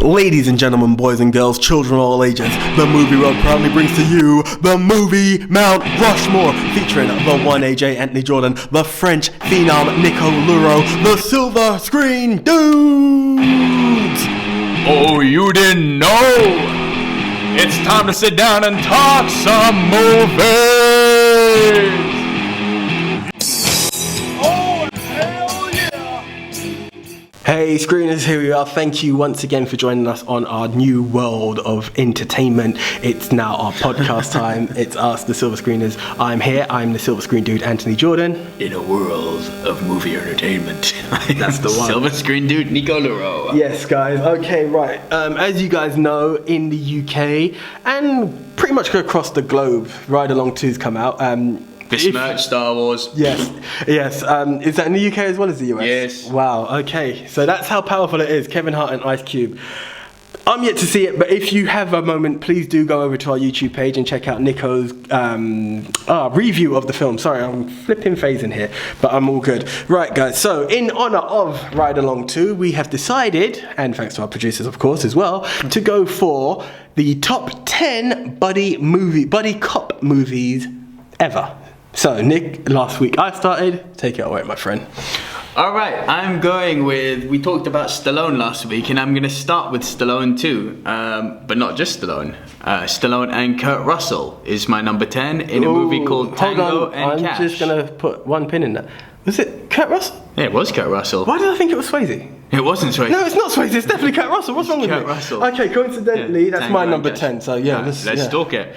Ladies and gentlemen, boys and girls, children of all ages, the Movie World proudly brings to you the Movie Mount Rushmore, featuring the one AJ Anthony Jordan, the French phenom Nico Luro, the silver screen dudes! Oh, you didn't know? It's time to sit down and talk some movies! Hey screeners, here we are. Thank you once again for joining us on our new world of entertainment. It's now our podcast time. It's us, the Silver Screeners. I'm here. I'm the Silver Screen Dude, Anthony Jordan. In a world of movie entertainment. That's the one. Silver Screen Dude, Nico Luro. Yes, guys. Okay, right. As you guys know, in the UK and pretty much across the globe, Ride Along 2's come out. Besmirched Star Wars. Yes. Is that in the UK as well as the US? Yes. Wow, okay. So that's how powerful it is. Kevin Hart and Ice Cube. I'm yet to see it, but if you have a moment, please do go over to our YouTube page and check out Nico's review of the film. Sorry, I'm flipping phasing here, but I'm all good. Right, guys, so in honour of Ride Along 2, we have decided, and thanks to our producers, of course, as well, to go for the top 10 buddy cop movies ever. So, Nick, last week I started. Take it away, my friend. Alright, I'm going with, we talked about Stallone last week, and I'm going to start with Stallone too. But not just Stallone. Stallone and Kurt Russell is my number 10 in a movie called Tango and Cash. I'm just going to put one pin in that. Was it Kurt Russell? Yeah, it was Kurt Russell. Why did I think it was Swayze? It wasn't Swayze. No, it's not Swayze. It's definitely Kurt Russell. What's wrong with Kurt me? Russell. Okay, coincidentally, that's Tango my and number Cash. 10. So, yeah. Let's talk it.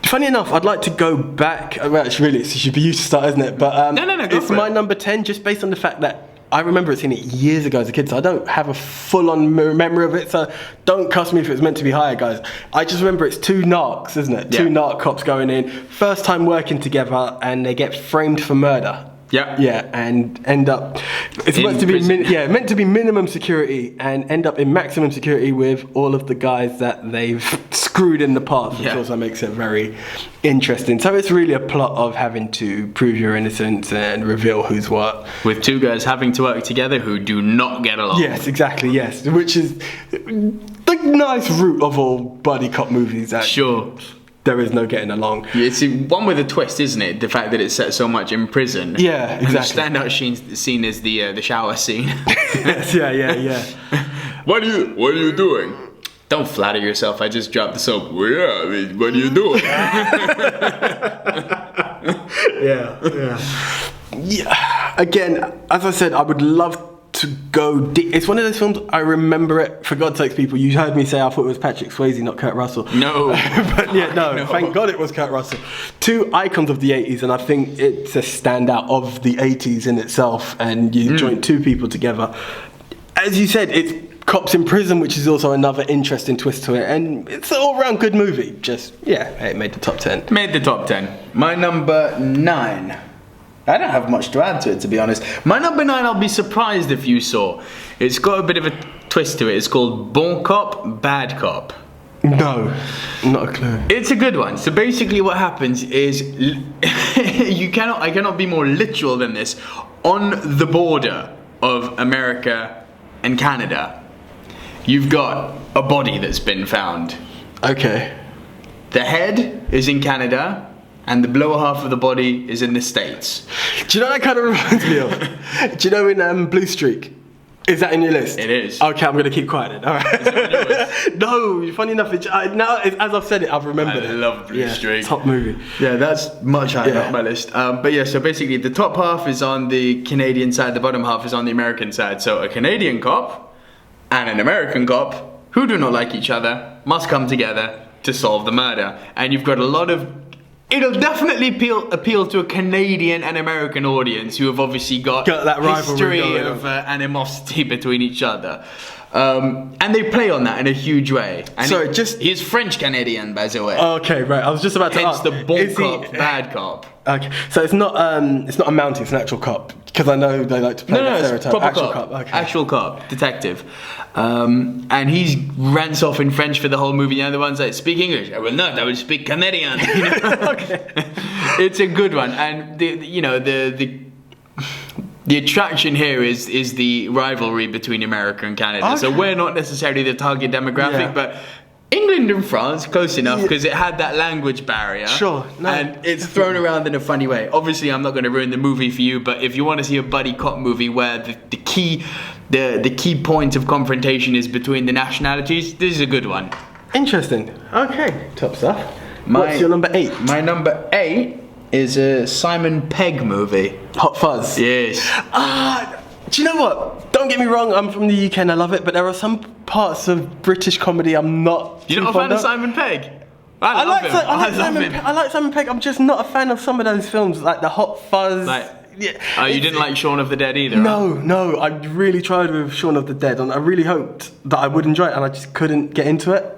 Funny enough, I'd like to go back. Well, actually, really, it should be you to start, isn't it? But No, go it's for my it. number 10 just based on the fact that I remember seeing it years ago as a kid, so I don't have a full-on memory of it, so don't cuss me if it was meant to be higher, guys. I just remember it's two narcs, isn't it? Yeah. Two narc cops going in, first time working together, and they get framed for murder. Yep. Yeah, and end up it's In meant to be prison. meant to be minimum security, and end up in maximum security with all of the guys that they've screwed in the past, which Yeah. also makes it very interesting. So it's really a plot of having to prove your innocence and reveal who's what. With two guys having to work together who do not get along. Yes, exactly. Yes, which is the nice root of all buddy cop movies. That Sure. there is no getting along. It's one with a twist, isn't it? The fact that it's set so much in prison. Yeah, exactly. And the standout scene is the shower scene. Yes, yeah. What are you doing? Don't flatter yourself. I just dropped the soap. Well, yeah, I mean, what are you doing? Yeah. Again, as I said, I would love to go deep. It's one of those films, I remember it. For God's sakes, people, you heard me say I thought it was Patrick Swayze, not Kurt Russell. No. But yeah, no, thank God it was Kurt Russell. Two icons of the 80s, and I think it's a standout of the 80s in itself, and you join two people together. As you said, it's cops in prison, which is also another interesting twist to it, and it's an all-round good movie. Just, yeah, it made the top 10. Made the top 10. My number 9. I don't have much to add to it, to be honest. My number 9, I'll be surprised if you saw. It's got a bit of a twist to it. It's called Bon Cop, Bad Cop. No, not a clue. It's a good one. So basically what happens is, I cannot be more literal than this. On the border of America and Canada, you've got a body that's been found. Okay. The head is in Canada, and the lower half of the body is in the States. Do you know what that kind of reminds me of? Do you know in Blue Streak? Is that in your list? It is. Okay, I'm going to keep quiet then. All right. Is it on your list? No, funny enough, as I've said it, I've remembered I it. love Blue Streak. Top movie. Yeah, that's much higher Yeah. up my list. But yeah, so basically the top half is on the Canadian side, the bottom half is on the American side. So a Canadian cop and an American cop who do not like each other must come together to solve the murder. And you've got a lot of... It'll definitely appeal to a Canadian and American audience who have obviously got that rivalry history going of animosity between each other. And they play on that in a huge way. And Sorry, he's French Canadian, by the way. Okay, right. I was just about to Hence ask. the bon is he- cop, bad cop. Okay, so it's not a Mountie, it's an actual cop, because I know they like to play that No, it's stereotype. proper Actual cop. Okay. Actual cop, detective. And he rants off in French for the whole movie. The other one's like, speak English. I will not, I will speak Canadian. You know? Okay. It's a good one. And, The attraction here is the rivalry between America and Canada. Okay. So we're not necessarily the target demographic, Yeah. but England and France, close enough, because it had that language barrier. Sure. No, and it's thrown around in a funny way. Obviously, I'm not going to ruin the movie for you, but if you want to see a buddy cop movie where the key point of confrontation is between the nationalities, this is a good one. Interesting. Okay, top stuff. What's your number 8? My number 8 is a Simon Pegg movie. Hot Fuzz. Yes. Do you know what? Don't get me wrong, I'm from the UK and I love it, but there are some parts of British comedy I'm not. You're not a fan of Simon Pegg? I love him. I like Simon Pegg. I'm just not a fan of some of those films, like the Hot Fuzz. Yeah. You didn't like Shaun of the Dead either? No. I really tried with Shaun of the Dead, and I really hoped that I would enjoy it, and I just couldn't get into it.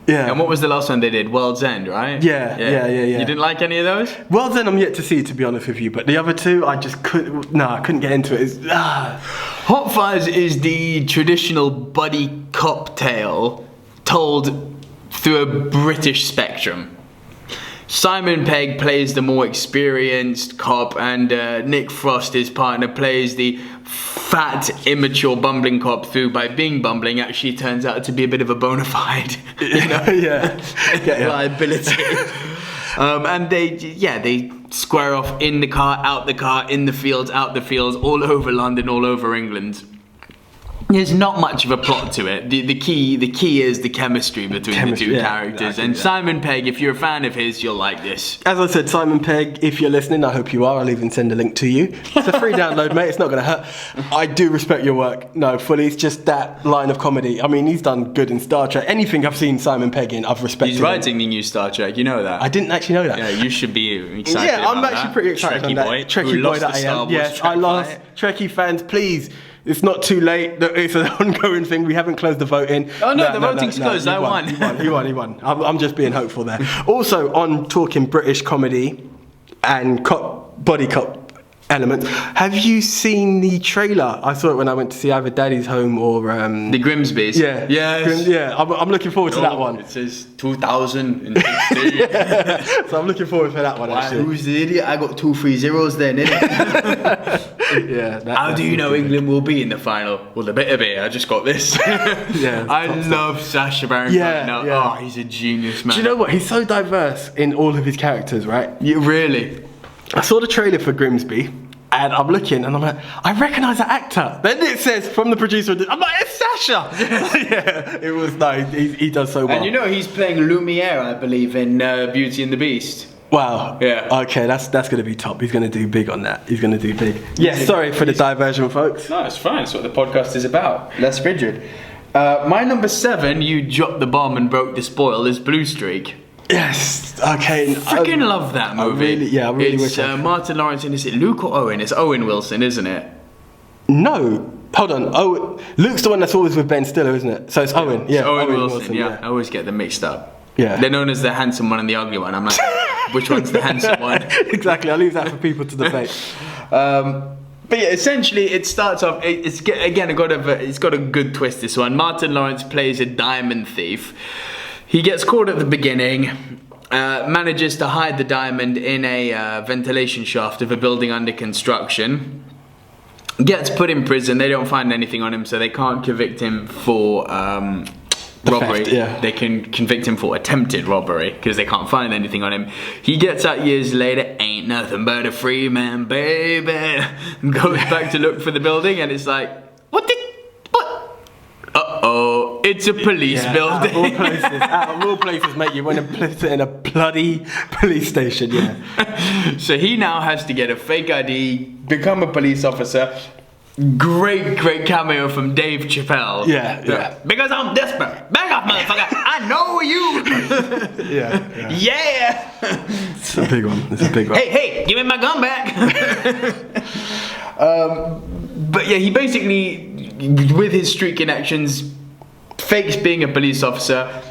Yeah. And what was the last one they did? World's End, right? Yeah. You didn't like any of those? World's End I'm yet to see, to be honest with you, but the other two I just couldn't. No, I couldn't get into it. Hot Fuzz is the traditional buddy cop tale told through a British spectrum. Simon Pegg plays the more experienced cop, and Nick Frost, his partner, plays the fat, immature, bumbling cop who, by being bumbling, actually turns out to be a bit of a bona fide liability. And they square off in the car, out the car, in the fields, out the fields, all over London, all over England. There's not much of a plot to it. The key is the chemistry between the two characters. Exactly, and Simon Pegg, if you're a fan of his, you'll like this. As I said, Simon Pegg, if you're listening, I hope you are. I'll even send a link to you. It's a free download, mate. It's not going to hurt. I do respect your work. No, fully. It's just that line of comedy. I mean, he's done good in Star Trek. Anything I've seen Simon Pegg in, I've respected. He's writing the new Star Trek. You know that. I didn't actually know that. Yeah, you should be excited. Yeah, I'm actually pretty excited on that. Trekkie boy that I am. Yes, I lost. Trekkie fans, please. It's not too late. It's an ongoing thing. We haven't closed the voting. Oh no, the voting's closed. I won. He won. I'm just being hopeful there. Also, on talking British comedy and body cop elements, have you seen the trailer? I saw it when I went to see either Daddy's Home or the Grimsbys. Yeah. Yes. I'm looking forward to that one. It says 2016. So I'm looking forward to that one. Actually. Who's the idiot? I got 2 3 zeros then, innit? Yeah. How do you know England will be in the final? Well, the better be. I just got this. Yeah. I love Sacha Baron Cohen. Oh, he's a genius, man. Do you know what? He's so diverse in all of his characters, right? Yeah, really. I saw the trailer for Grimsby, and I'm looking, and I'm like, I recognise that actor. Then it says from the producer, I'm like, it's Sacha. Yeah, it was nice. He does so well. And you know he's playing Lumiere, I believe, in Beauty and the Beast. Wow. Yeah. Okay, that's going to be top. He's going to do big on that. He's going to do big. Yeah. Sorry for the diversion, folks. No, it's fine. It's what the podcast is about. Less rigid. My number 7, you dropped the bomb and broke the spoil, is Blue Streak. Yes. Okay. Freaking love that movie. I really wish. It's Martin Lawrence, and is it Luke or Owen? It's Owen Wilson, isn't it? No. Hold on. Oh, Luke's the one that's always with Ben Stiller, isn't it? So it's Owen. Yeah. It's Owen Wilson. Yeah. I always get them mixed up. Yeah. They're known as the handsome one and the ugly one. I'm like, which one's the handsome one? Exactly. I'll leave that for people to debate. But yeah, essentially it starts off. It's got a good twist. This one. Martin Lawrence plays a diamond thief. He gets caught at the beginning, manages to hide the diamond in a ventilation shaft of a building under construction, gets put in prison. They don't find anything on him, so they can't convict him for robbery. Theft, yeah. They can convict him for attempted robbery because they can't find anything on him. He gets out years later, ain't nothing but a free man, baby, and goes back to look for the building, and it's like, what? Uh-oh, it's a police building. Out of all places, mate, you want to place it in a bloody police station, yeah. So he now has to get a fake ID, become a police officer. Great cameo from Dave Chappelle. Yeah. Because I'm desperate. Back off, motherfucker. I know you. Yeah. It's a big one. Hey, give me my gun back. But yeah, he basically, with his street connections, fakes being a police officer,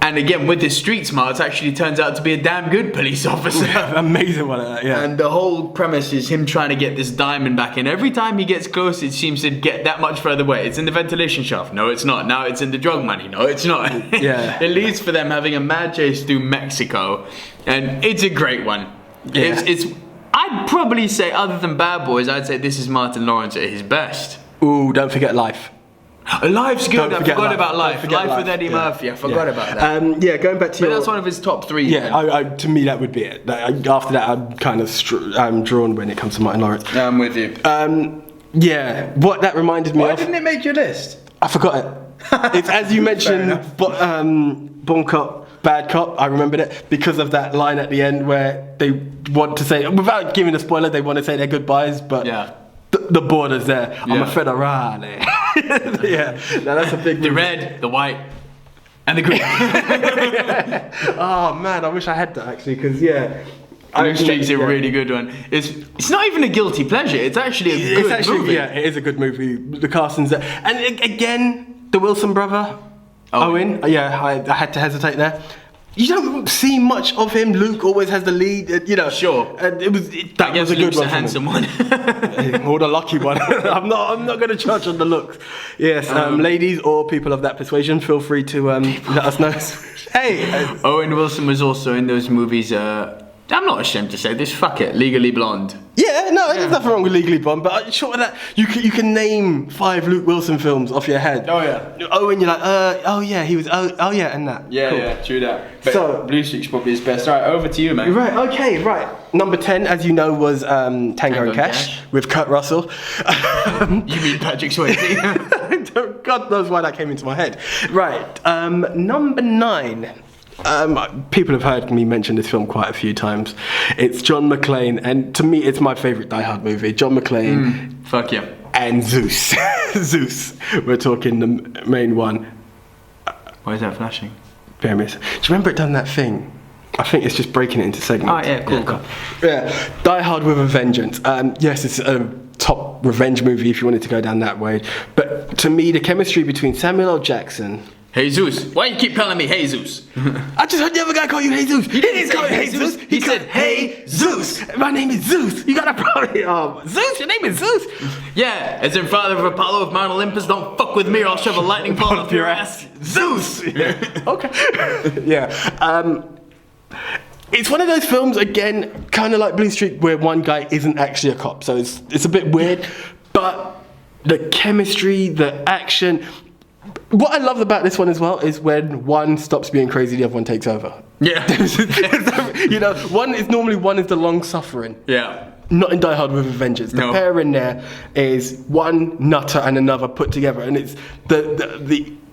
and again with his street smarts, actually turns out to be a damn good police officer. Amazing one at that, yeah. And the whole premise is him trying to get this diamond back, and every time he gets close, it seems to get that much further away. It's in the ventilation shaft. No, it's not. Now it's in the drug money. No, it's not. Yeah. It leads for them having a mad chase through Mexico, and it's a great one. Yeah. It's I'd probably say, other than Bad Boys, I'd say this is Martin Lawrence at his best. Ooh, don't forget Life. Life's good. I forgot about Life. Life with Eddie Murphy. I forgot about that. Yeah, going back to But that's one of his top 3. Yeah, to me that would be it. After that, I'm kind of I'm drawn when it comes to Martin Lawrence. I'm with you. Yeah, what that reminded me Why of. didn't it make your list? I forgot it. It's as you mentioned, Bon Cop, Bad Cop. I remembered it because of that line at the end where they want to say, without giving a spoiler, they want to say their goodbyes, but the border's there. I'm a federale. Yeah, now that's a big. The red, the white, and the green. Oh man, I wish I had that actually, because Blue Streak's a really good one. It's not even a guilty pleasure. It's actually a good movie. Yeah, it is a good movie. The casting's there, and again, the Wilson brother, Owen. Yeah, I had to hesitate there. You don't see much of him. Luke always has the lead, Sure. And that was a good Luke's one. A handsome one. Or the lucky one. I'm not going to judge on the looks. Yes, ladies or people of that persuasion, feel free to let us know. Hey, Owen Wilson was also in those movies. I'm not ashamed to say this. Fuck it, Legally Blonde. Yeah, no, there's nothing wrong with Legally Blonde, but short of that, you can name 5 Luke Wilson films off your head. Oh yeah. Owen, you're like, he was, yeah, and that. Yeah, cool. yeah, true that. But So Blue Streak's probably his best. All right, over to you, man. Right, okay, right. Number 10, as you know, was Tango and Cash with Kurt Russell. You mean Patrick Swayze? God knows why that came into my head. Right, number 9. People have heard me mention this film quite a few times. It's John McClane, and to me, it's my favourite Die Hard movie. John McClane. Fuck yeah. And Zeus. Zeus. We're talking the main one. Why is that flashing? Bear with me. Do you remember it done that thing? I think it's just breaking it into segments. Oh yeah, cool. Yeah, Die Hard with a Vengeance. Yes, it's a top revenge movie if you wanted to go down that way. But to me, the chemistry between Samuel L. Jackson. Jesus, why you keep calling me Jesus? I just heard the other guy call you Jesus. He didn't call you Jesus. He said, "Hey Zeus." My name is Zeus. You got a problem? Zeus, your name is Zeus. Yeah, as in father of Apollo of Mount Olympus. Don't fuck with me or I'll shove a lightning bolt up your ass. Zeus. Yeah. Okay. Yeah. It's one of those films, again, kind of like Blue Streak, where one guy isn't actually a cop. So it's a bit weird, but the chemistry, the action. What I love about this one as well is when one stops being crazy, the other one takes over. Yeah. One is the long suffering. Yeah. Not in Die Hard with a Vengeance. The pair in there is one nutter and another put together, and it's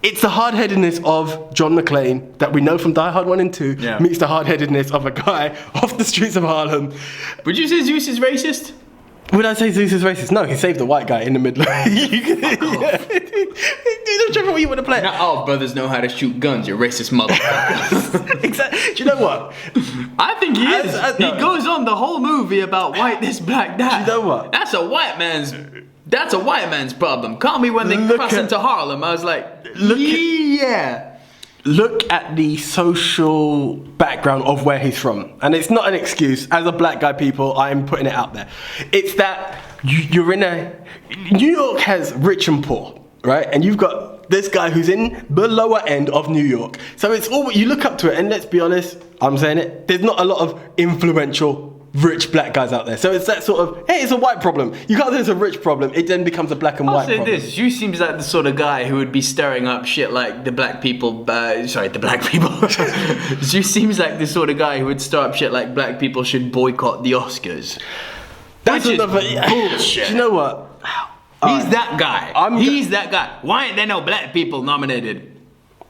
it's the hard-headedness of John McClane that we know from Die Hard 1 and 2 meets the hard-headedness of a guy off the streets of Harlem. Would you say Zeus is racist? Would I say Zeus is racist? No, he saved the white guy in the middle. Whichever way you want to play it. Not all brothers know how to shoot guns, you racist motherfucker. Exactly. Do you know what? I think he is. He goes on the whole movie about white this, black that. Do you know what? That's a white man's problem. Call me when they cross into Harlem. I was like, Look at the social background of where he's from. And it's not an excuse. As a black guy, people, I'm putting it out there. It's that you're in New York has rich and poor, right? And you've got this guy who's in the lower end of New York. So it's all, you look up to it, and let's be honest, I'm saying it, there's not a lot of influential rich black guys out there. So it's that sort of, hey, it's a white problem. You can't say it's a rich problem. It then becomes a black and white problem. I'll say this, you seems like the sort of guy who would be stirring up shit like the black people, You seems like the sort of guy who would stir up shit like black people should boycott the Oscars. That's which another, is bullshit. Do you know what? He's that guy. He's that guy. Why ain't there no black people nominated?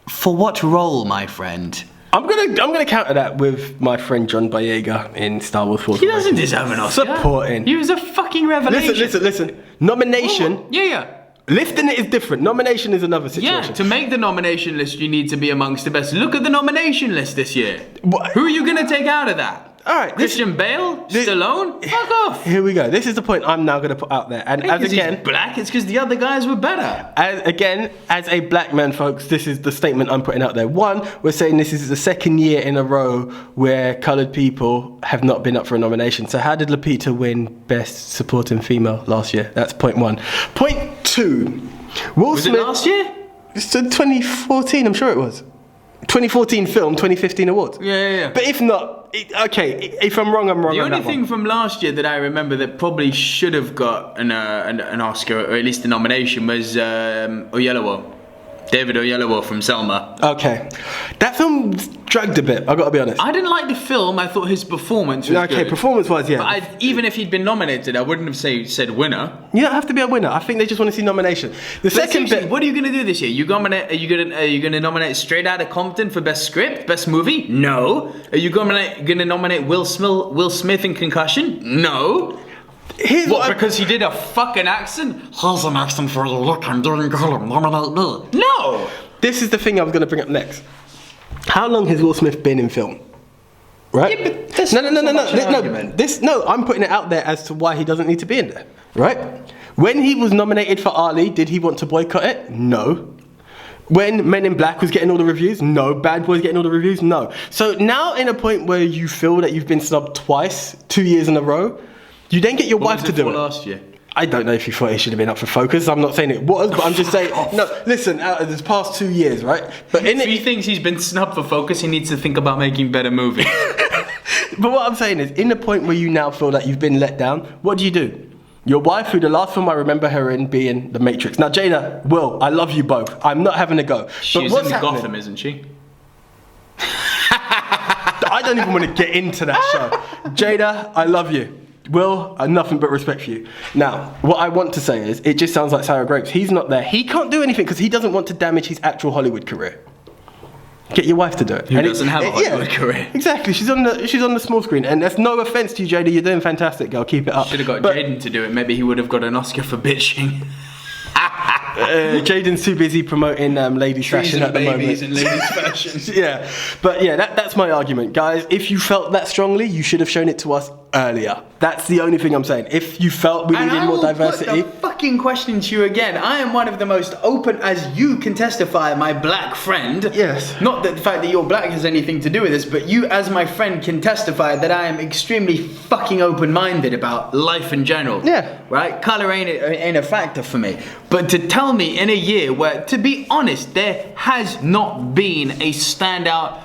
For what role, my friend? I'm gonna counter that with my friend John Boyega in Star Wars Force Awakens. He doesn't deserve an Oscar. Supporting. He was a fucking revelation. Listen. Nomination. Yeah. Lifting it is different. Nomination is another situation. Yeah, to make the nomination list, you need to be amongst the best. Look at the nomination list this year. What? Who are you gonna take out of that? All right, Christian Bale? Stallone? Fuck off. Here we go. This is the point I'm now going to put out there. And as again, he's black, it's because the other guys were better. As a black man, folks, this is the statement I'm putting out there. One, we're saying this is the second year in a row where coloured people have not been up for a nomination. So how did Lupita win Best Supporting Female last year? That's point one. Point two. Was it last year? It's 2014, I'm sure it was. 2014 film, 2015 awards. Yeah. But if not, Okay, if I'm wrong, I'm wrong. The on only that thing one. from last year that I remember that probably should have got an Oscar, or at least a nomination, was Oyelowo. David Oyelowo from Selma. Okay, that film dragged a bit. I got to be honest. I didn't like the film. I thought his performance was good. Okay, performance-wise, yeah. But even if he'd been nominated, I wouldn't have said winner. You don't have to be a winner. I think they just want to see nomination. The second bit. What are you going to do this year? Are you going to nominate Straight Outta Compton for best script, best movie? No. Are you going to nominate Will Smith in Concussion? No. Here's what because he did a fucking accent? Here's an accent for you. Look, I'm doing Gollum. Nominate me. No. This is the thing I was going to bring up next. How long has Will Smith been in film? Right? Yeah, but that's no. I'm putting it out there as to why he doesn't need to be in there. Right? When he was nominated for Ali, did he want to boycott it? No. When Men in Black was getting all the reviews? No. Bad Boys getting all the reviews? No. So now in a point where you feel that you've been snubbed twice, 2 years in a row, you then get your wife to do it. Last year? I don't know if you thought it should have been up for Focus. I'm not saying it was, but I'm just saying. No, listen. Out of this past 2 years, right? But if he thinks he's been snubbed for Focus, he needs to think about making better movies. But what I'm saying is, in the point where you now feel that you've been let down, what do? Your wife, who the last film I remember her in being The Matrix. Now, Jada, Will, I love you both. I'm not having a go. She's but what's in happening? Gotham, isn't she? I don't even want to get into that show. Jada, I love you. Will, nothing but respect for you. Now, what I want to say is, it just sounds like sour grapes. He's not there. He can't do anything because he doesn't want to damage his actual Hollywood career. Get your wife to do it. Who doesn't have a Hollywood career? Exactly. She's on the small screen, and that's no offense to you, Jada. You're doing fantastic, girl. Keep it up. Should have got Jaden to do it. Maybe he would have got an Oscar for bitching. Jaden's too busy promoting ladies fashion at the moment. And ladies fashion. Yeah, but yeah, that's my argument, guys. If you felt that strongly, you should have shown it to us earlier. That's the only thing I'm saying. If you felt we needed more diversity. Put the fucking question to you again. I am one of the most open, as you can testify, my black friend. Yes. Not that the fact that you're black has anything to do with this, but you, as my friend, can testify that I am extremely fucking open-minded about life in general. Yeah. Right? Colour ain't a factor for me. But to tell me in a year where, to be honest, there has not been a standout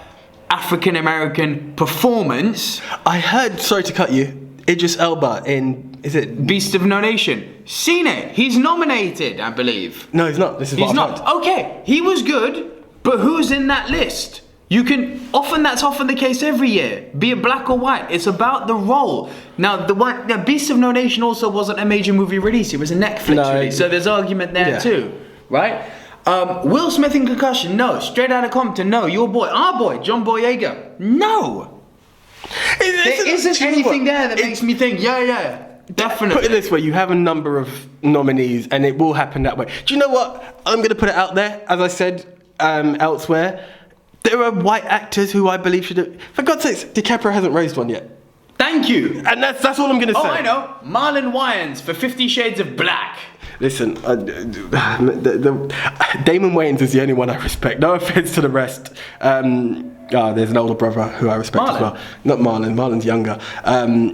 African-American performance. I heard, sorry to cut you, Idris Elba in, is it? Beast of No Nation. Seen it. He's nominated, I believe. No, he's not. This is He's what not. I've heard. Okay, he was good, but who's in that list? That's often the case every year. Be it black or white. It's about the role. Now, the Beast of No Nation also wasn't a major movie release. It was a Netflix release. So there's argument there too, right? Will Smith in Concussion? No. Straight Outta Compton? No. Our boy, John Boyega? No. There isn't anything there that makes me think, yeah, definitely. Put it this way, you have a number of nominees and it will happen that way. Do you know what? I'm going to put it out there, as I said elsewhere. There are white actors who I believe should have... For God's sakes, DiCaprio hasn't raised one yet. Thank you. And that's all I'm going to say. Oh, I know. Marlon Wayans for 50 Shades of Black. Listen, Damon Wayans is the only one I respect. No offense to the rest. There's an older brother who I respect as well. Not Marlon. Marlon's younger.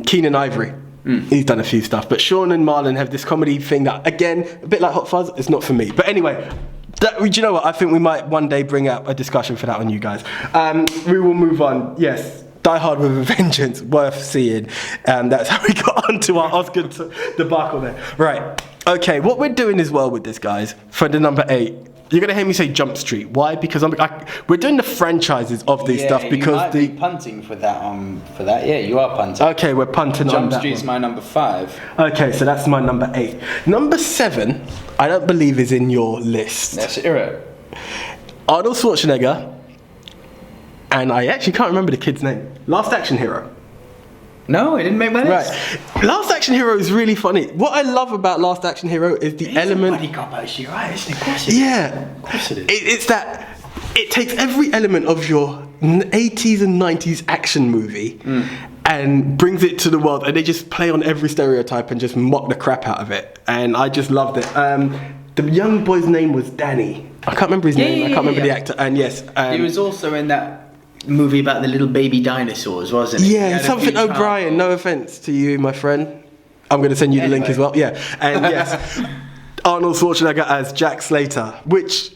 Keenan Ivory. He's done a few stuff. But Sean and Marlon have this comedy thing that, again, a bit like Hot Fuzz, it's not for me. But anyway... do you know what? I think we might one day bring up a discussion for that on you guys. We will move on. Yes, Die Hard with a Vengeance, worth seeing. That's how we got onto our Oscar debacle there. Right. Okay, what we're doing as well with this, guys, for the number 8, you're going to hear me say Jump Street. Why? Because we're doing the franchises of these stuff because you might be punting for that. Yeah, you are punting. Okay, we're punting on Jump that Street's one. my number 5. Okay, so that's my number 8. Number 7, I don't believe is in your list. That's it. Arnold Schwarzenegger, and I actually can't remember the kid's name. Last Action Hero. No, it didn't make my list. Right. Last Action Hero is really funny. What I love about Last Action Hero is the element... Buddy cop, actually, right? Isn't it? Of course it is. Yeah. Of course it is. It's that... It takes every element of your 80s and 90s action movie and brings it to the world, and they just play on every stereotype and just mock the crap out of it. And I just loved it. The young boy's name was Danny. I can't remember his name. I can't remember the actor. And yes... he was also in that movie about the little baby dinosaurs, wasn't it? Yeah, something O'Brien. No offense to you, my friend. I'm going to send you the link as well. Yeah, and yes, Arnold Schwarzenegger as Jack Slater, which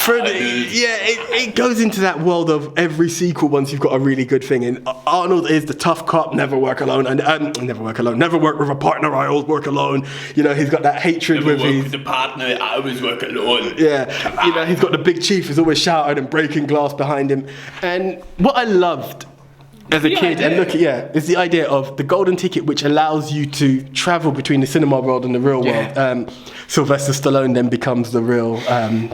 it goes into that world of every sequel once you've got a really good thing. And Arnold is the tough cop, never work alone, and never work with a partner. I always work alone. You know, he's got that hatred with the partner. I always work alone. Yeah, you know, he's got the big chief who's always shouting and breaking glass behind him. And what I loved as a kid, and is the idea of the golden ticket, which allows you to travel between the cinema world and the real world. Sylvester Stallone then becomes the real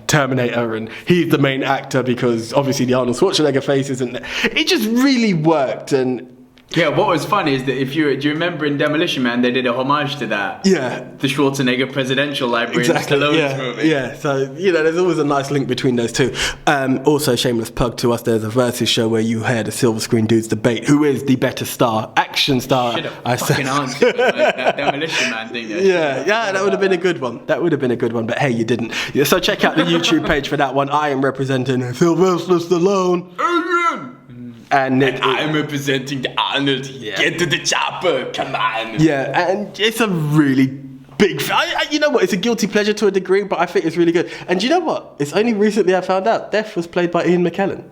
Terminator, and he's the main actor because obviously the Arnold Schwarzenegger face isn't there. It just really worked. And yeah, what was funny is that do you remember in Demolition Man they did a homage to that? Yeah. The Schwarzenegger presidential library in Stallone's movie. Yeah, so, you know, there's always a nice link between those two. Also, shameless plug to us, there's a Versus show where you hear the silver screen dudes debate who is the better action star. Should have fucking answered with, like, that Demolition Man thing. That would have been a good one. But hey, you didn't. Yeah, so check out the YouTube page for that one. I am representing Sylvester Stallone. And I'm representing the Arnold. Yeah. Get to the chopper, come on. Yeah, and it's a really big. You know what? It's a guilty pleasure to a degree, but I think it's really good. And you know what? It's only recently I found out Death was played by Ian McKellen.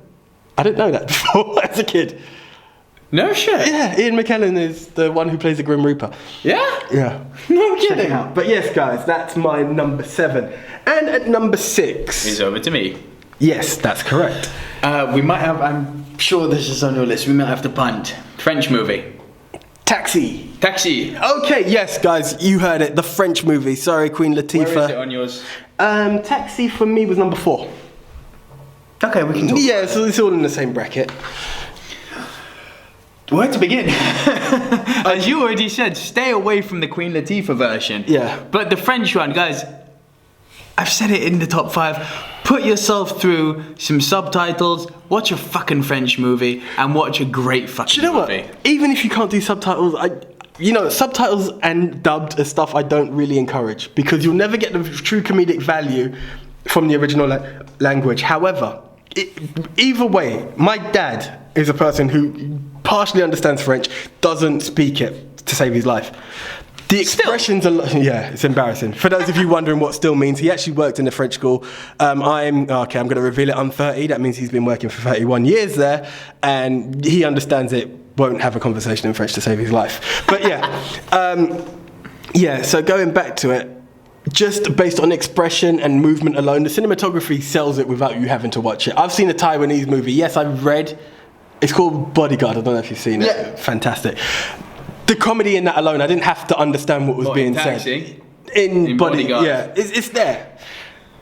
I didn't know that before as a kid. No shit. Yeah, Ian McKellen is the one who plays the Grim Reaper. Yeah? Yeah. No Check it kidding. out. But yes, guys, that's my number 7. And at number 6. It's over to me. Yes, that's correct. We might have, I'm sure this is on your list, we might have to punt. French movie. Taxi. Okay, yes, guys, you heard it. The French movie. Sorry, Queen Latifah. where is it on yours? Taxi for me was number 4. Okay, we can talk. Yeah, so it's all in the same bracket. Where to begin? As you already said, stay away from the Queen Latifah version. Yeah. But the French one, guys, I've said it in the top 5. Put yourself through some subtitles, watch a fucking French movie, and watch a great fucking movie. Do you know what? Even if you can't do subtitles, subtitles and dubbed is stuff I don't really encourage because you'll never get the true comedic value from the original language. However, either way, my dad is a person who partially understands French, doesn't speak it to save his life. The expressions are, it's embarrassing. For those of you wondering what still means, he actually worked in a French school. I'm going to reveal it, I'm 30. That means he's been working for 31 years there, and he understands it, won't have a conversation in French to save his life. But so going back to it, just based on expression and movement alone, the cinematography sells it without you having to watch it. I've seen a Taiwanese movie. Yes, I've read. It's called Bodyguard. I don't know if you've seen it. Yeah. Fantastic. The comedy in that alone, I didn't have to understand what was being said. In Bodyguard. Yeah, it's there.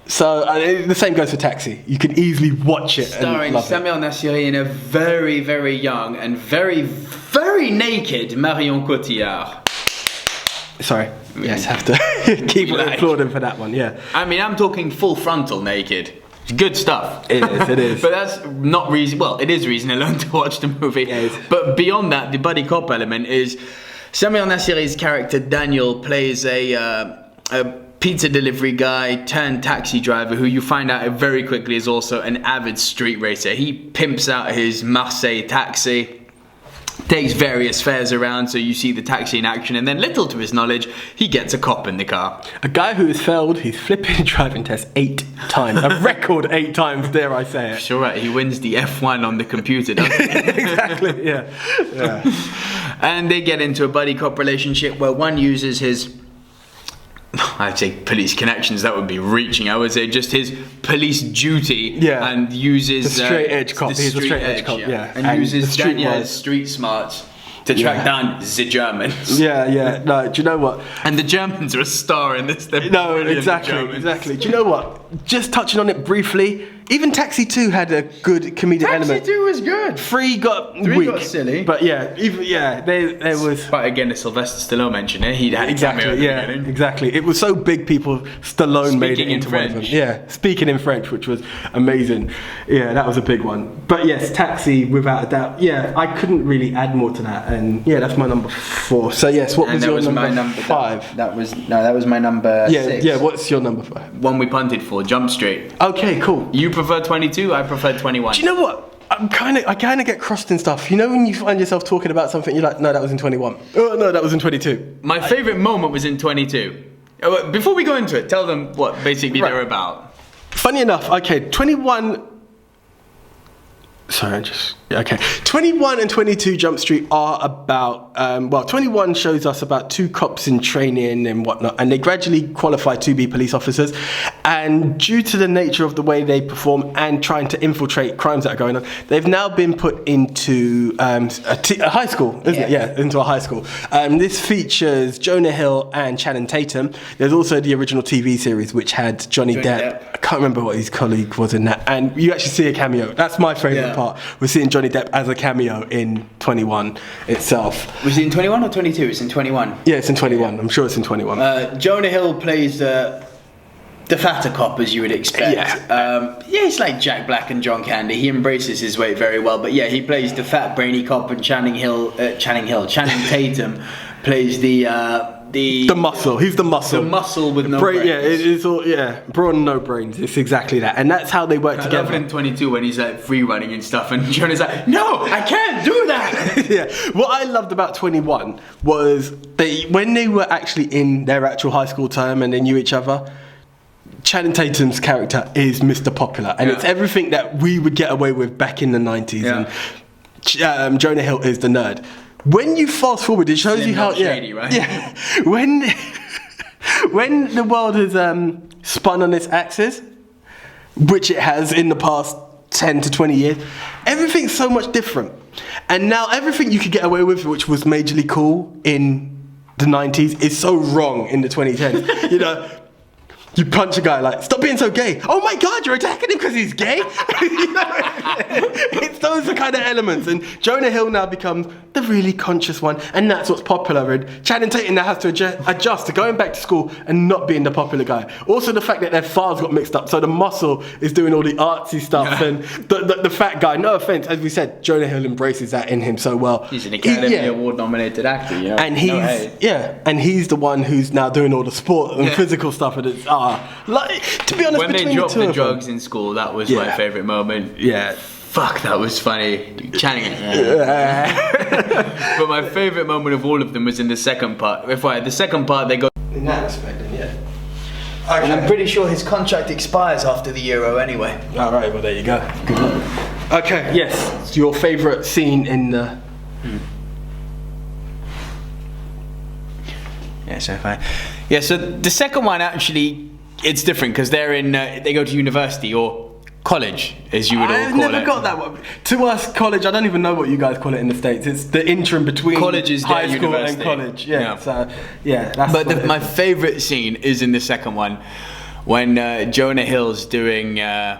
So the same goes for Taxi. You can easily watch it. Starring Samuel Nassiri and a very, very young and very, very naked Marion Cotillard. Sorry. Yes, have to keep applauding for that one. Yeah. I mean, I'm talking full frontal naked. It's good stuff. It is. But that's not reason. Well, it is reason alone to watch the movie. Yeah, but beyond that, the buddy cop element is Samuel Nassiri's character Daniel plays a pizza delivery guy turned taxi driver who you find out very quickly is also an avid street racer. He pimps out his Marseille taxi, takes various fares around, so you see the taxi in action, and then little to his knowledge, he gets a cop in the car. A guy who has failed his flipping driving test 8 times. A record 8 times, dare I say it. Sure, right, he wins the F1 on the computer, doesn't he? Exactly, yeah. And they get into a buddy cop relationship where one uses his, I'd say police connections, that would be reaching. I would say just his police duty, and uses the straight edge cop. He's a straight edge cop, and uses Daniel's street smarts to track down the Germans. Yeah. No, do you know what? And the Germans are a star in this. No, exactly. Do you know what? Just touching on it briefly, even Taxi 2 had a good comedic element. Taxi 2 was good. 3 got weak. Got silly. But there was. But again, as Sylvester Stallone mentioned it, he had a cameo at the beginning. Exactly. It was so big, Stallone made it into one of them. Yeah, speaking in French, which was amazing. Yeah, that was a big one. But yes, Taxi, without a doubt. Yeah, I couldn't really add more to that. And yeah, that's my number 4. So yes, what was your number 5? That was my number 6. Yeah, what's your number 5? One we punted for, Jump Street. Okay, cool. You prefer 22, I prefer 21. Do you know what? I kind of get crossed in stuff. You know when you find yourself talking about something, you're like, no, that was in 21. Oh, no, that was in 22. My favourite moment was in 22. Before we go into it, tell them what basically they're about. funny enough, okay, 21. Sorry, 21 and 22 Jump Street are about, 21 shows us about two cops in training and whatnot, and they gradually qualify to be police officers. And due to the nature of the way they perform and trying to infiltrate crimes that are going on, they've now been put into a high school, isn't it? Yeah, into a high school. This features Jonah Hill and Channing Tatum. There's also the original TV series, which had Johnny Depp. I can't remember what his colleague was in that. And you actually see a cameo. That's my favourite part. We're seeing Johnny Depp as a cameo in 21 itself. Was it in 21 or 22? It's in 21. Yeah, it's in 21. I'm sure it's in 21. Jonah Hill plays the fatter cop, as you would expect. He's like Jack Black and John Candy. He embraces his weight very well. But yeah, he plays the fat, brainy cop, and Channing Tatum plays the muscle. He's the muscle. The muscle with no brains. Yeah, it's all brawn and no brains. It's exactly that, and that's how they work together. I love in 22 when he's like free running and stuff, and Jonah's like, "No, I can't do that." Yeah. What I loved about 21 was when they were actually in their actual high school term and they knew each other. Channing Tatum's character is Mr. Popular, and it's everything that we would get away with back in the 90s. Yeah. And Jonah Hill is the nerd. When you fast forward, it shows you how shady, right? Yeah. When the world has spun on its axis, which it has in the past 10 to 20 years, everything's so much different. And now everything you could get away with, which was majorly cool in the 90s, is so wrong in the 2010s. You know, you punch a guy like, stop being so gay. Oh my God, you're attacking him because he's gay? You know, it's those kind of elements. And Jonah Hill now becomes the really conscious one, and that's what's popular. And Channing Tatum now has to adjust to going back to school and not being the popular guy. Also the fact that their files got mixed up, so the muscle is doing all the artsy stuff, and the fat guy, no offense, as we said, Jonah Hill embraces that in him so well. He's an Academy Award nominated actor, you know. And he's the one who's now doing all the sport and physical stuff, and it's to be honest, when they dropped the drugs in school, that was my favourite moment. Yeah. Fuck, that was funny. Channing. But my favourite moment of all of them was in the second part. The second part, they go. In that respect, then, yeah. Okay. And I'm pretty sure his contract expires after the Euro anyway. All right, well there you go. Good luck. Okay, yes. Your favourite scene in the. So the second one actually. It's different because they're in. They go to university or college, as you would all call it. I've never got that one. To us, college. I don't even know what you guys call it in the States. It's the interim between college is high school university. and college. Yeah. So that's. But my favourite scene is in the second one, when Jonah Hill's doing the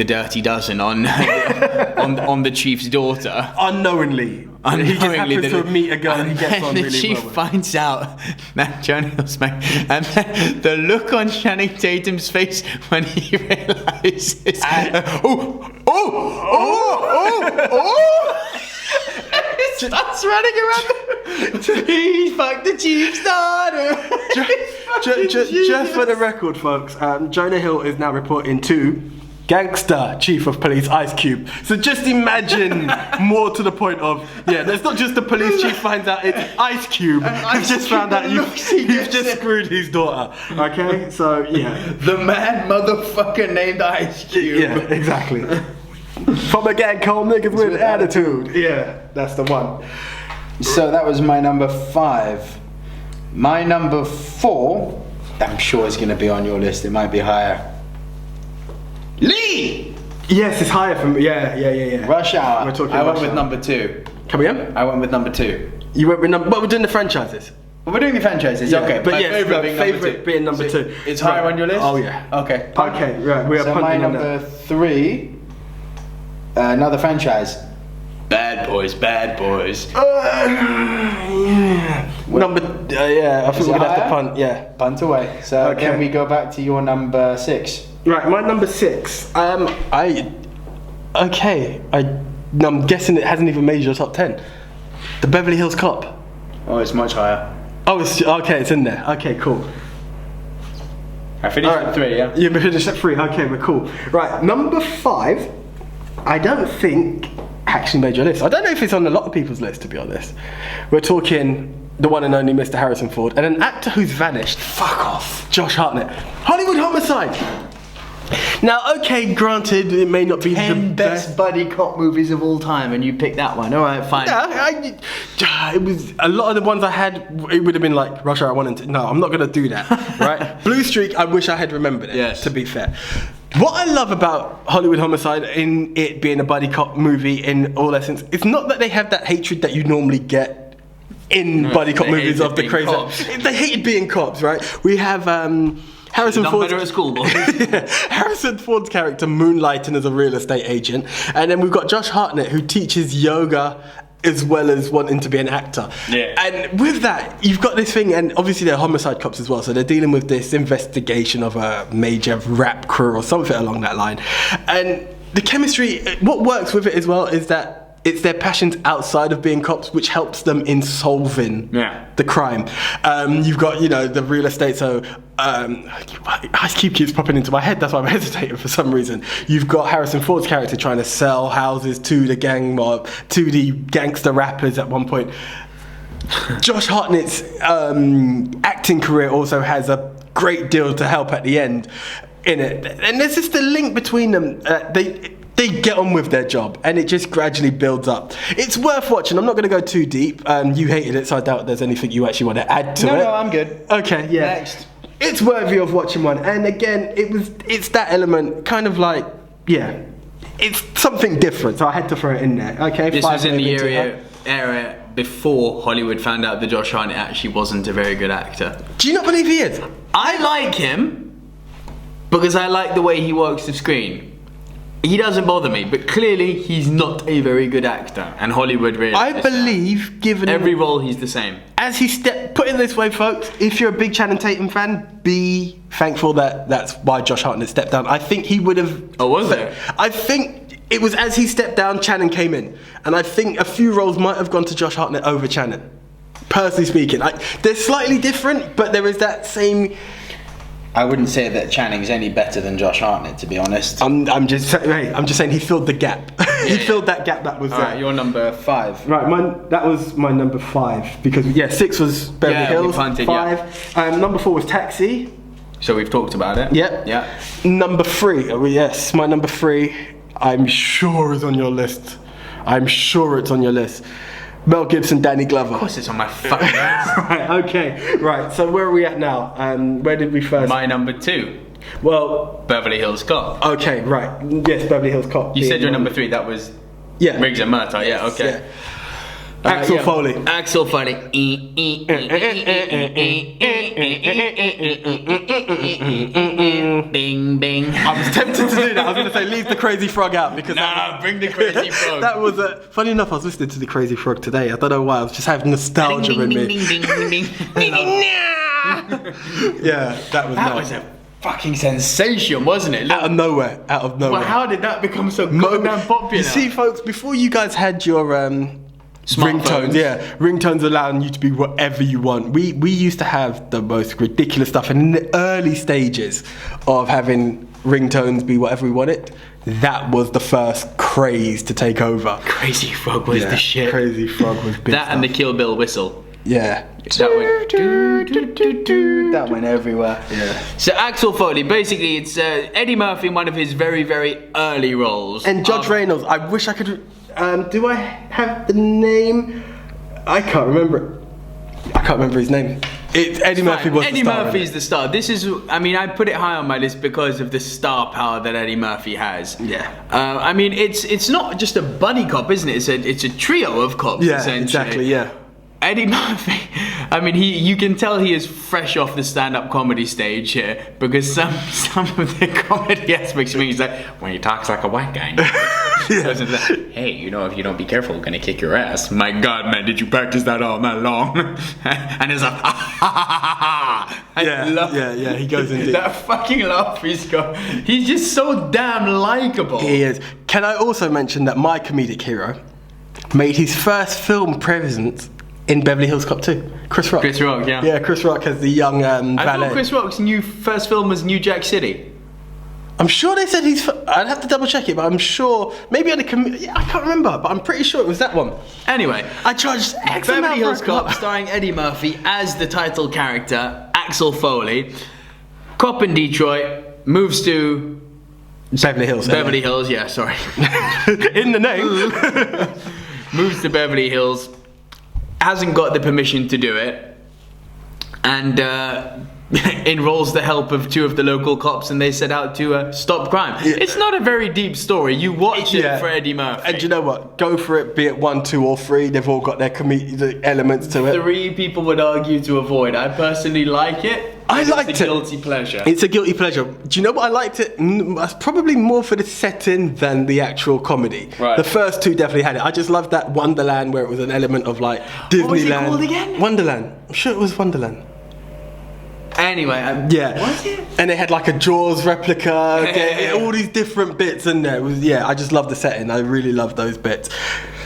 dirty dozen on on the chief's daughter unknowingly. He just happens to meet a girl and he gets on really well. And the chief finds out that Jonah Hill's married, and then the look on Channing Tatum's face when he realizes, he starts running around. He fucked the chief's daughter. Just for the record, folks, Jonah Hill is now reporting to gangster chief of police Ice Cube. So just imagine more to the point of, it's not just the police chief finds out, it's Ice Cube who's just found out you've just screwed his daughter. Okay, so the mad motherfucker named Ice Cube. Yeah, exactly. From a gang called niggas with attitude. Yeah, that's the one. So that was my number 5. My number 4, I'm sure is going to be on your list. It might be higher. Lee! Yes, it's higher from yeah. Rush Hour. I went with Hour. number 2. Come again? I went with number 2. You went with number. But we're doing the franchises. Well, we're doing the franchises. Okay, but my favourite being number 2. It's higher on your list. Oh yeah. Okay. Okay, right. We are so my number 3. Another franchise. Bad Boys. Number. I think we're gonna have to punt. Yeah. Punt away. So then we go back to your number 6. Right, my number 6. I'm guessing it hasn't even made your top 10. The Beverly Hills Cop. Oh, it's much higher. Oh, it's in there. Okay, cool. I finished at 3, yeah? You finished at 3. Okay, we're cool. Right, number 5. I don't think actually made your list. I don't know if it's on a lot of people's list, to be honest. We're talking the one and only Mr. Harrison Ford and an actor who's vanished. Fuck off. Josh Hartnett. Hollywood Homicide. Now, okay, granted, it may not be 10 the best buddy cop movies of all time, and you picked that one. All right, fine. Yeah, it was a lot of the ones I had. It would have been like Rush Hour 1 and 2. No, I'm not gonna do that. Right? Blue Streak. I wish I had remembered it. Yes. To be fair, what I love about Hollywood Homicide, in it being a buddy cop movie in all essence, it's not that they have that hatred that you normally get in buddy cop they movies hated of the being crazy. cops. They hated being cops, right? We have Harrison Done Ford's better at school, boys. Harrison Ford's character moonlighting as a real estate agent, and then we've got Josh Hartnett who teaches yoga as well as wanting to be an actor. Yeah. And with that, you've got this thing, and obviously they're homicide cops as well, so they're dealing with this investigation of a major rap crew or something along that line. And the chemistry, what works with it as well is that it's their passions outside of being cops, which helps them in solving the crime. You've got, the real estate, so Ice Cube keeps popping into my head, that's why I'm hesitating for some reason. You've got Harrison Ford's character trying to sell houses to the gang mob, to the gangster rappers at one point. Josh Hartnett's acting career also has a great deal to help at the end in it. And there's just a link between them. They get on with their job, and it just gradually builds up. It's worth watching. I'm not going to go too deep. You hated it, so I doubt there's anything you actually want to add to it. No, I'm good. Okay, yeah. Next. It's worthy of watching one. And again, it's that element, kind of like, it's something different, so I had to throw it in there. Okay, This was in the era before Hollywood found out that Josh Hartnett actually wasn't a very good actor. Do you not believe he is? I like him because I like the way he works the screen. He doesn't bother me, but clearly he's not a very good actor, and Hollywood really. I believe, given every role, he's the same. As he put it this way, folks, if you're a big Channing Tatum fan, be thankful that that's why Josh Hartnett stepped down. I think he would have. Oh, was it? I think it was as he stepped down, Channing came in, and I think a few roles might have gone to Josh Hartnett over Channing. Personally speaking, they're slightly different, but there is that same. I wouldn't say that Channing's any better than Josh Hartnett, to be honest. I'm just saying he filled the gap. He filled that gap that was there. Alright, you're number 5. Right, that was my number 5 because 6 was Beverly Hills. Punted, 5. Number 4 was Taxi. So we've talked about it. Yep. Yeah. Number 3. Oh yes, my number 3. I'm sure is on your list. I'm sure it's on your list. Mel Gibson, Danny Glover. Of course it's on my fucking list. Right, okay. Right, so where are we at now? Where did we first? My number 2. Well, Beverly Hills Cop. Okay, right. Yes, Beverly Hills Cop. You said your number 3, that was Riggs and Murtaugh, yeah, okay. Yeah. Axel Foley. Axel Foley. Bing, bing. I was tempted to do that. I was going to say leave the Crazy Frog out because bring the Crazy Frog. That was funny enough. I was listening to the Crazy Frog today. I don't know why. I was just having nostalgia in me. Yeah, that was a fucking sensation, wasn't it? Look, out of nowhere. well, how did that become so goddamn popular? You see, folks, before you guys had your ringtones, ringtones allowing you to be whatever you want. We used to have the most ridiculous stuff, and in the early stages of having ringtones be whatever we wanted, that was the first craze to take over. Crazy Frog was the shit. Crazy Frog was big. That stuff. and the Kill Bill whistle. Yeah. That went everywhere. Yeah. So Axel Foley, basically it's Eddie Murphy in one of his very, very early roles. And Judge Reynolds, I wish I could. Do I have the name? I can't remember it. I can't remember his name. Eddie Murphy was Eddie the star. Murphy's the star. This is, I put it high on my list because of the star power that Eddie Murphy has. Yeah. It's not just a buddy cop, isn't it? It's a trio of cops. Yeah, essentially. exactly. Yeah. Eddie Murphy, you can tell he is fresh off the stand-up comedy stage here because some of the comedy aspects of me, he's like, when he talks like a white guy. Hey, if you don't be careful, I'm gonna kick your ass. My God, man, did you practice that all night long? And it's like, yeah, he goes into that fucking laugh he's got. He's just so damn likable. He is. Can I also mention that my comedic hero made his first film presence in Beverly Hills Cop 2? Chris Rock. Chris Rock, yeah. Yeah, Chris Rock has the young valet. I thought Chris Rock's first film was New Jack City. I'm sure they said I'd have to double check it, but I'm sure maybe I can't remember, but I'm pretty sure it was that one. Anyway, I charged X Beverly Hills Cop starring Eddie Murphy as the title character, Axel Foley. Cop in Detroit, moves to Beverly Hills. Beverly Hills, yeah, sorry. In the name. Moves to Beverly Hills, hasn't got the permission to do it, and enrolls the help of 2 of the local cops, and they set out to stop crime. Yeah. It's not a very deep story. You watch it for Eddie Murphy. And you know what? Go for it, be it 1, 2 or 3. They've all got their comedic elements to it. 3 people would argue to avoid. I personally like it. I liked It's a it. guilty pleasure. It's a guilty pleasure. Do you know what I liked it? It's probably more for the setting than the actual comedy. Right. The first 2 definitely had it. I just loved that Wonderland where it was an element of like Disneyland. What was it called again? Wonderland. I'm sure it was Wonderland. Anyway, Yeah. Was it? And they had like a Jaws replica, all these different bits in there. It was, I just loved the setting. I really loved those bits.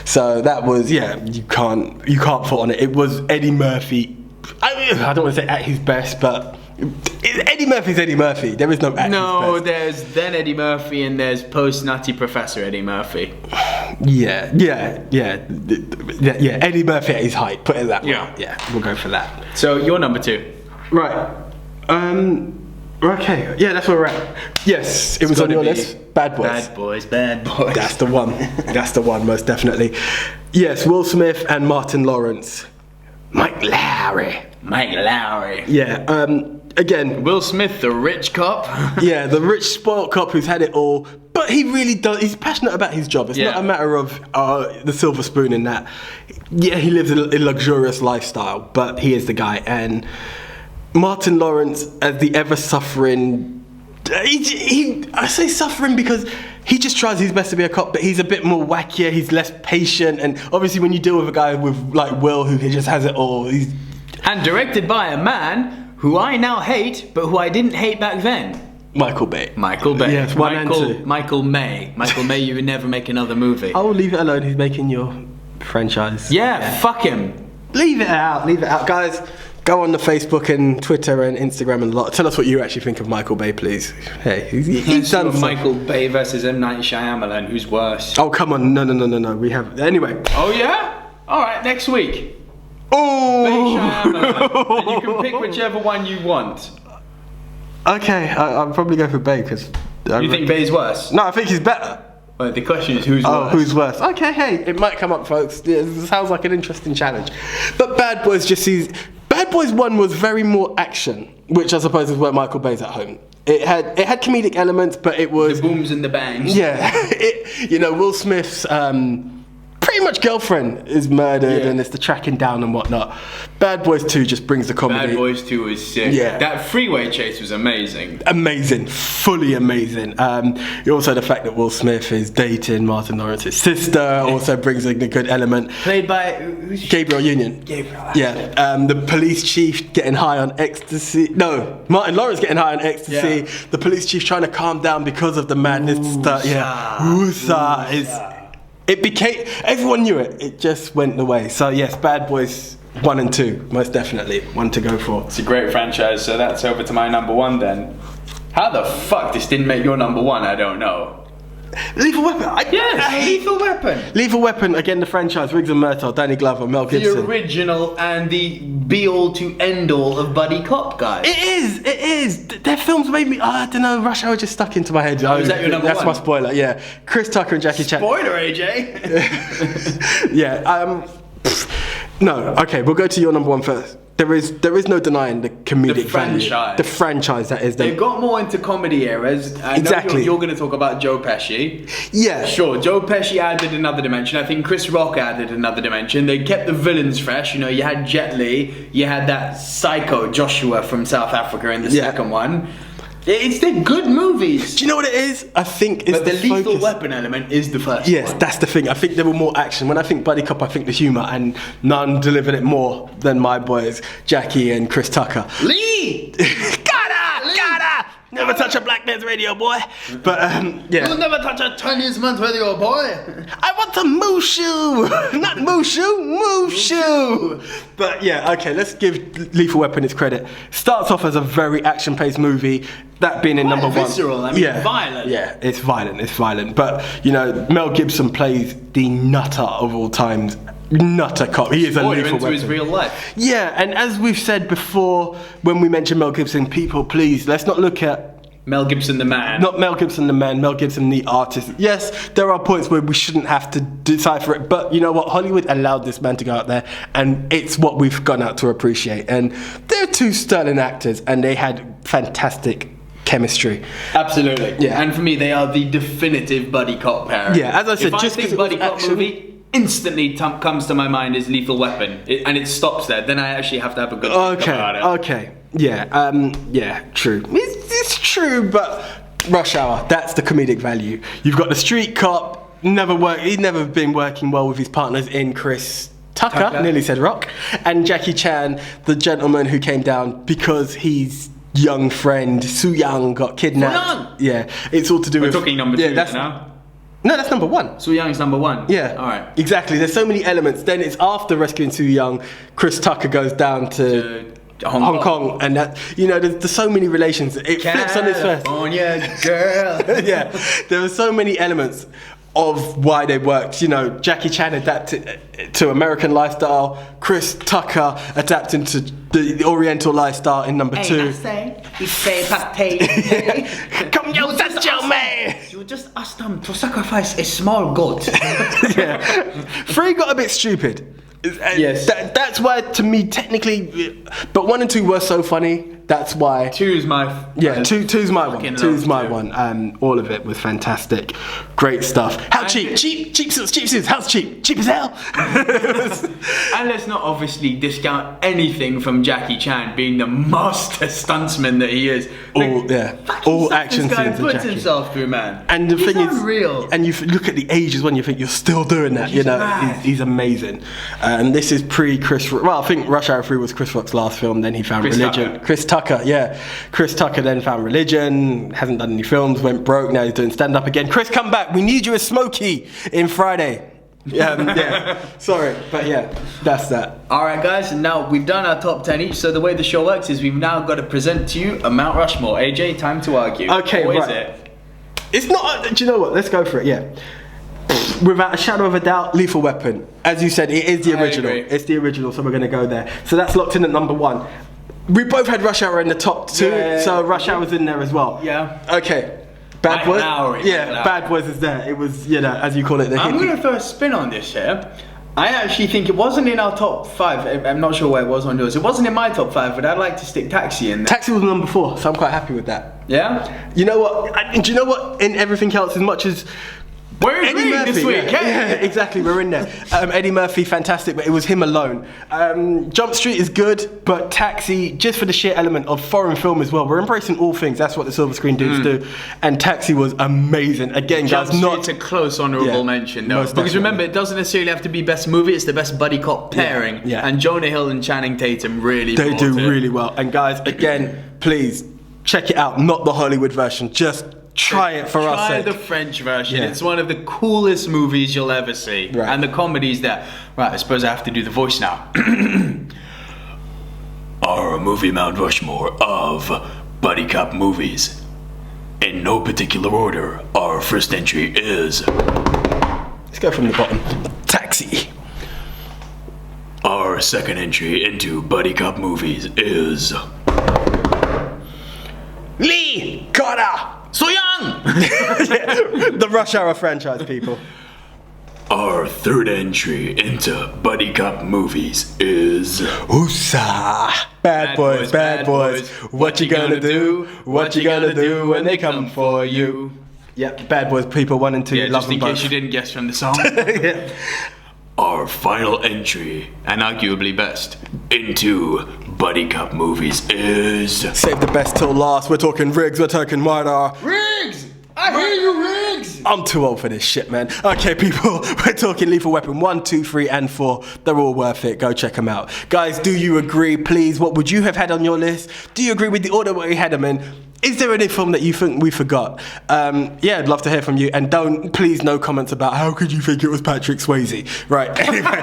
So that was, you can't put on it. It was Eddie Murphy. I don't want to say at his best, but Eddie Murphy's Eddie Murphy. There is no at his best. There's then Eddie Murphy and there's post-Nutty Professor Eddie Murphy. Yeah. Eddie Murphy at his height. Put it that way. Yeah. We'll go for that. So you're number 2. Right. Okay. Yeah, that's where we're at. Yes, it was on your list. Bad Boys. Bad boys. That's the one. That's the one, most definitely. Yes, Will Smith and Martin Lawrence. Mike Lowry. Yeah. Again, Will Smith, the rich cop. yeah, the rich spoiled cop who's had it all, but he really does. He's passionate about his job. It's not a matter of the silver spoon in that. Yeah, he lives a luxurious lifestyle, but he is the guy. And Martin Lawrence, as the ever-suffering, I say suffering because he just tries his best to be a cop, but he's a bit more wackier, he's less patient, and obviously when you deal with a guy with like Will, who just has it all, And directed by a man who I now hate, but who I didn't hate back then. Michael Bay. Yes, 1 and 2. Michael May, you would never make another movie. Oh, leave it alone, he's making your franchise. Fuck him. Leave it out, guys. Go on the Facebook and Twitter and Instagram and a lot. Tell us what you actually think of Michael Bay, please. Hey, he's done some. Michael Bay versus M. Night Shyamalan. Who's worse? Oh, come on. No. We have... Anyway. Oh, yeah? Alright, next week. Oh! Bay Shyamalan. And you can pick whichever one you want. Okay, I'll probably go for Bay because... You think Bay's worse? No, I think he's better. Well, the question is who's worse? Oh, who's worse? Okay, hey, it might come up, folks. Yeah, it sounds like an interesting challenge. But Bad Boys just sees... Bad Boys 1 was very more action, which I suppose is where Michael Bay's at home. It had comedic elements, but it was... The booms and the bangs. Yeah. Will Smith's pretty much girlfriend is murdered and it's the tracking down and whatnot. Bad Boys 2 just brings the comedy. Bad Boys 2 was sick. Yeah. That freeway chase was amazing. Amazing. Fully amazing. Also the fact that Will Smith is dating Martin Lawrence's sister also brings a good element. Played by... Gabriel Union. Yeah. The police chief getting high on ecstasy. No, Martin Lawrence getting high on ecstasy. Yeah. The police chief trying to calm down because of the madness. It became... Everyone knew it. It just went away. So yes, Bad Boys 1 and 2, most definitely. One to go for. It's a great franchise, so that's over to my number 1 then. How the fuck this didn't make your number 1, I don't know. Lethal Weapon. Lethal Weapon. Lethal Weapon, again the franchise, Riggs and Murtaugh, Danny Glover, Mel Gibson. The original and the be-all to end-all of buddy cop guys. It is. Their films made me, I don't know, Rush Hour just stuck into my head. Oh, is that your number 1? That's my spoiler, yeah. Chris Tucker and Jackie Chan. Spoiler, AJ. Yeah, no, okay, we'll go to your number 1 first. There is no denying the comedic value. The franchise, that is. They've got more into comedy eras. Exactly. You're going to talk about Joe Pesci. Yeah. Sure, Joe Pesci added another dimension. I think Chris Rock added another dimension. They kept the villains fresh. You had Jet Li. You had that psycho Joshua from South Africa in the second one. They're good movies. Do you know what it is? I think it's the Lethal focus. Weapon element is the first Yes, one. that's the thing. I think there were more action. When I think buddy cop, I think the humour, and none delivered it more than my boys, Jackie and Chris Tucker. Lee! Gotta! Never touch a black man's radio, boy. But yeah. You'll never touch a Chinese man's radio, boy. I want a Mushu, not Mushu, move shoe. But yeah, okay. Let's give Lethal Weapon its credit. Starts off as a very action-paced movie. That being in Quite number 1. visceral, I mean, violent. Yeah, it's violent. But Mel Gibson plays the nutter of all times. Nutter cop. He is a lethal into weapon. his real life. Yeah, and as we've said before, when we mention Mel Gibson, people, please, let's not look at Mel Gibson the man. Not Mel Gibson the man, Mel Gibson the artist. Yes, there are points where we shouldn't have to decipher it, but you know what? Hollywood allowed this man to go out there, and it's what we've gone out to appreciate. And they're two sterling actors, and they had fantastic chemistry. Absolutely. Yeah. And for me, they are the definitive buddy cop pairing. Yeah, as I said, if just I 'cause think it buddy was cop action- movie, instantly comes to my mind is Lethal Weapon, and it stops there. Then I actually have to have a good think about it. Okay. Yeah. Yeah. True. It's true, but Rush Hour. That's the comedic value. You've got the street cop. He's never been working well with his partners in Chris Tucker. Nearly said Rock, and Jackie Chan, the gentleman who came down because his young friend Soo Young got kidnapped. Soo Young! Yeah. It's all to do We're with. talking number 2 that's now. No, that's number 1. Soo Young's number 1. Yeah, All right. exactly. There's so many elements. Then it's after rescuing Soo Young, Chris Tucker goes down to Hong Kong, and that there's so many relations. It flips on its first. California girl. Yeah, there were so many elements of why they worked. Jackie Chan adapted to American lifestyle, Chris Tucker adapting to the Oriental lifestyle in number 2. Come yo, that's your man. You just asked them to sacrifice a small goat. Yeah. 3 got a bit stupid. Yes. That's why, to me, technically, but 1 and 2 were so funny. That's why. 2's my. Two's my one. Fucking Two's love my two. one. All of it was fantastic. Great stuff. How cheap? Cheap suits. How's cheap? Cheap as hell. And let's not obviously discount anything from Jackie Chan being the master stuntsman that he is. All action this guy scenes of puts Jackie. himself through, man. And the He's thing unreal. is, and you look at the ages when you think you're still doing that. mad. He's amazing. And this is pre-Chris. Well, I think Rush Hour 3 was Chris Rock's last film. Then he found Chris religion. Tucker. Chris Tucker, yeah. Chris Tucker then found religion. Hasn't done any films. Went broke. Now he's doing stand-up again. Chris, come back. We need you as Smokey in Friday. Yeah. Sorry, but yeah, that's that. Alright guys, now we've done our top 10 each, so the way the show works is we've now got to present to you a Mount Rushmore. AJ, time to argue. Okay, what right. is it? It's not. Do you know what? Let's go for it. Yeah. Without a shadow of a doubt, Lethal Weapon. As you said, it is the I original. agree. It's the original, so we're going to go there. So that's locked in at number 1. We both had Rush Hour in the top 2, Yeah. so Rush Hour's in there as well. Yeah. Okay. Bad Mike Boys. Laury, Yeah, Mike Laury. Bad Boys is there. It was, as you call it, the I'm hippie. going to throw a spin on this here. I actually think it wasn't in our top 5. I'm not sure where it was on yours. It wasn't in my top 5, but I'd like to stick Taxi in there. Taxi was number 4, so I'm quite happy with that. Yeah? You know what? Do you know what? In everything else, as much as We're agreeing this week, yeah, exactly, we're in there. Eddie Murphy, fantastic, but it was him alone. Jump Street is good, but Taxi, just for the sheer element of foreign film as well, we're embracing all things. That's what the Silver Screen dudes do. And Taxi was amazing. Again, Jump guys, not Street's a close honourable mention, though. most Because remember, definitely. it doesn't necessarily have to be best movie, it's the best buddy cop pairing. yeah. And Jonah Hill and Channing Tatum really They brought do it. really well. And guys, again, please check it out. Not the Hollywood version. Just try it for us. Try the French version. Yeah. It's one of the coolest movies you'll ever see. Right. And the comedy's there. Right, I suppose I have to do the voice now. Our movie Mount Rushmore of buddy cop movies. In no particular order, our first entry is Let's go from the bottom. Taxi. Our second entry into buddy cop movies is Lee Carter. So Young! The Rush Hour franchise, people. Our third entry into buddy cop movies is Oosa. Bad boys, bad boys. What you gonna do? What you gonna do when they come for you? Yep, Bad Boys, people 1 and 2. Yeah, love just in them case both. you didn't guess from the song. Yeah. Our final entry, and arguably best, into buddy cop movies is Save the best till last. We're talking Riggs, we're talking Wider. Riggs! I hear you, Riggs! I'm too old for this shit, man. Okay, people, we're talking Lethal Weapon 1, 2, 3, and 4. They're all worth it. Go check them out. Guys, do you agree, please? What would you have had on your list? Do you agree with the order we had them in? Is there any film that you think we forgot? Yeah, I'd love to hear from you. And please, no comments about how could you think it was Patrick Swayze. Right, anyway.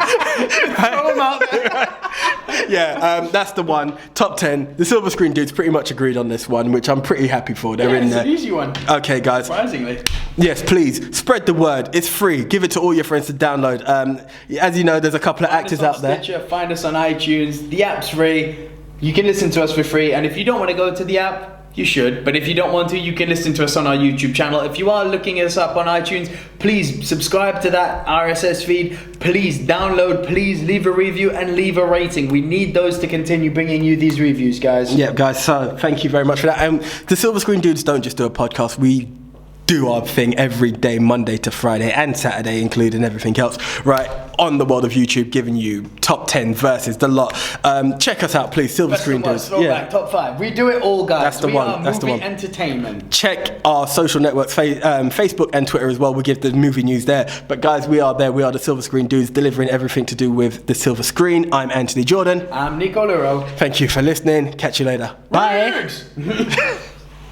Throw him out there. Yeah, that's the one. Top 10. The Silver Screen dudes pretty much agreed on this one, which I'm pretty happy for. They're in It's there. an easy one. Okay, guys. Surprisingly. Yes, please spread the word. It's free. Give it to all your friends to download. As you know, there's a couple of actors out there. Stitcher, find us on iTunes. The app's free. You can listen to us for free. And if you don't want to go to the app, You should, but if you don't want to, you can listen to us on our YouTube channel. If you are looking us up on iTunes, please subscribe to that RSS feed. Please download, please leave a review and leave a rating. We need those to continue bringing you these reviews, guys. Yeah, guys, so thank you very much for that. The Silver Screen Dudes don't just do a podcast. We do our thing every day, Monday to Friday and Saturday, including everything else, right on the world of YouTube, giving you top 10 versus the lot. Check us out, please. Silver Screen Dudes. Throwback, top 5. We do it all, guys. That's the one. That's the one. Entertainment. Check our social networks, Facebook and Twitter as well. We give the movie news there. But guys, we are there. We are the Silver Screen Dudes, delivering everything to do with the silver screen. I'm Anthony Jordan. I'm Nico Luro. Thank you for listening. Catch you later. Bye.